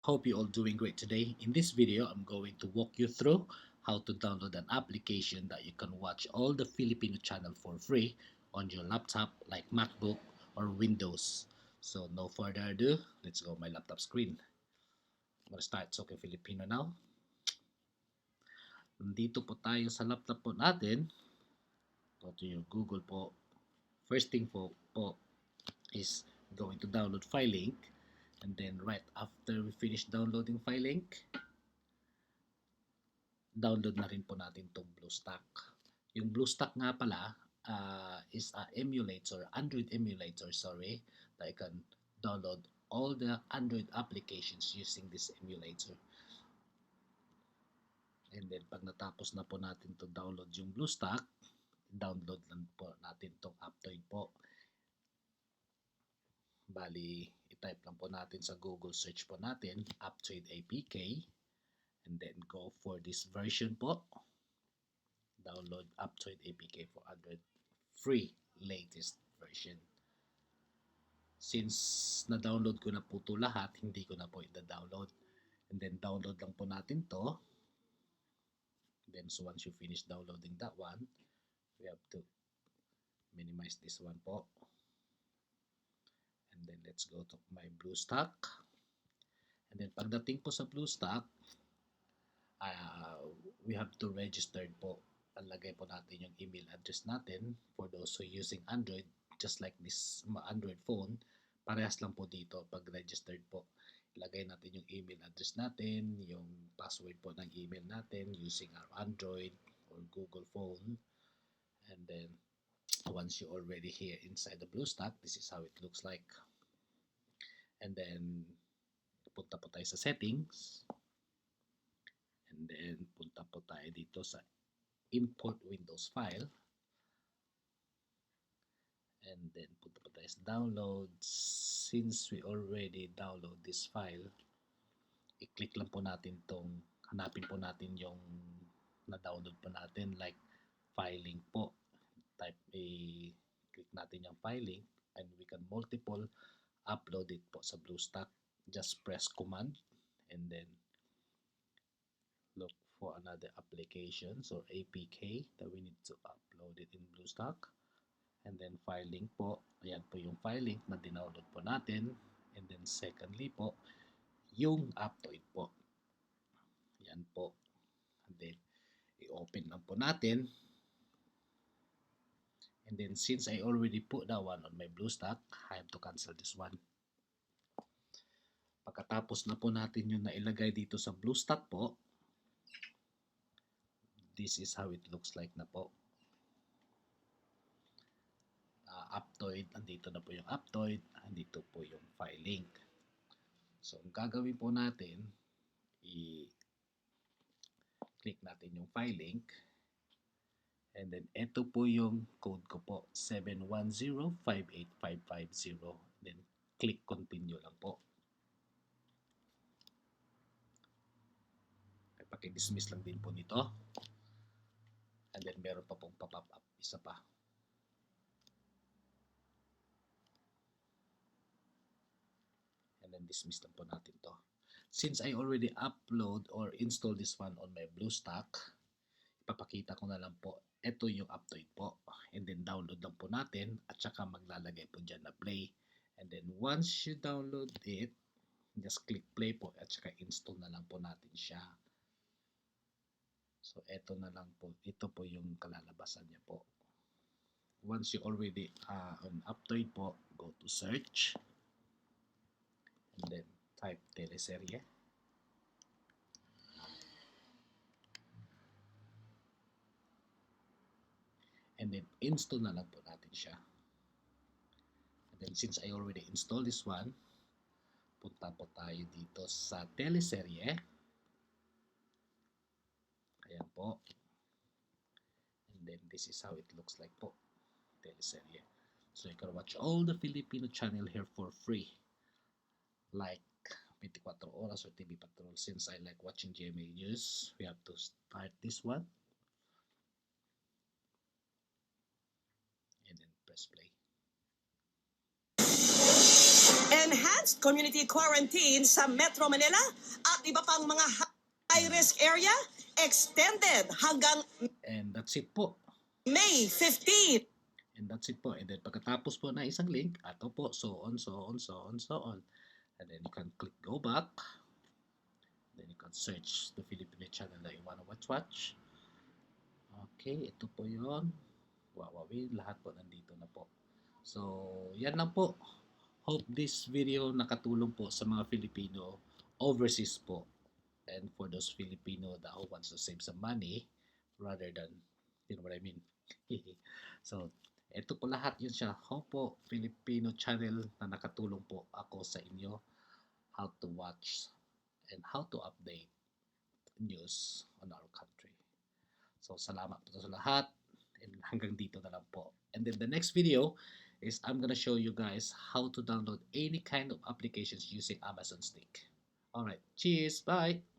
Hope you're all doing great today. In this video, I'm going to walk you through how to download an application that you can watch all the Filipino channel for free on your laptop like MacBook or Windows. So no further ado, let's go my laptop screen. I'm gonna start talking Filipino now. Nandito po tayo sa laptop po natin. Go to your Google po. First thing po is going to download file link. And then right after we finish downloading file link, download na rin po natin itong BlueStack. Yung BlueStack nga pala is a emulator, Android emulator, that you can download all the Android applications using this emulator. And then pag natapos na po natin to download yung BlueStack, download lang po natin itong Aptoid po. Bali, i-type lang po natin sa Google search po natin, Aptoid APK. And then go for this version po. Download Aptoid APK for Android free latest version. Since na-download ko na po ito lahat, hindi ko na po i-download. And then download lang po natin to. Then so once you finish downloading that one, we have to minimize this one po. And then let's go to my BlueStack. And then pagdating po sa BlueStack, we have to register po. Lagay po natin yung email address natin for those who using Android, just like this Android phone. Parehas lang po dito pag registered po. Ilagay natin yung email address natin, yung password po ng email natin using our Android or Google phone. And then once you're already here inside the BlueStack, this is how it looks like. And then punta po tayo sa settings. And then punta po tayo dito sa import Windows file. And then punta po tayo sa downloads. Since we already download this file, i-click lang po natin tong, hanapin po natin yung na-download po natin, like file link po. Click natin yung file link and we can multiple upload it po sa BlueStack. Just press command and then look for another applications or APK that we need to upload it in BlueStack. And then file link po. Ayan po yung file link na dinownload po natin. And then secondly po, yung Aptoid po. Ayan po. And then i-open lang po natin. And then since I already put that one on my BlueStack, I have to cancel this one. Pagkatapos na po natin yung nailagay dito sa BlueStack po, this is how it looks like na po. Aptoid, andito na po yung Aptoid, andito po yung file link. So, ang gagawin po natin, i-click natin yung file link. And then, ito po yung code ko po, 710-58550. Then, click continue lang po. Paki-dismiss lang din po nito. And then, meron pa pong pop-up isa pa. And then, dismiss lang po natin to. Since I already upload or install this one on my BlueStack, ipapakita ko na lang po. Ito yung Aptoid po. And then, download lang po natin. At saka maglalagay po dyan na play. And then, once you download it, just click play po. At saka install na lang po natin siya. So, ito na lang po. Ito po yung kalalabasan niya po. Once you already on Aptoid po, go to search. And then, type teleserye. And then, install na lang po natin siya. And then, since I already installed this one, punta po tayo dito sa teleserye. Ayan po. And then, this is how it looks like po. Teleserye. So, you can watch all the Filipino channel here for free. Like 24 Oras or TV Patrol. Since I like watching GMA News, we have to start this one. And then press play. enhanced community quarantine sa Metro Manila at iba pang mga high-risk area extended hanggang And that's it po. May 15. And that's it po. And then pagkatapos po na isang link, ato po, so on, so on, so on, so on. And then you can click go back. Then you can search the Filipino channel that you wanna watch. Okay, ito po yon. Wawawin, lahat po nandito na po. So, yan lang po. Hope this video nakatulong po sa mga Filipino overseas po. And for those Filipino that wants to save some money rather than, you know what I mean? So, ito po lahat yun siya. Hope po Filipino channel na nakatulong po ako sa inyo how to watch and how to update news on our country. So, salamat po sa lahat. And hanggang dito na lang po. And then the next video is I'm gonna show you guys how to download any kind of applications using Amazon Stick. Alright, cheers, bye!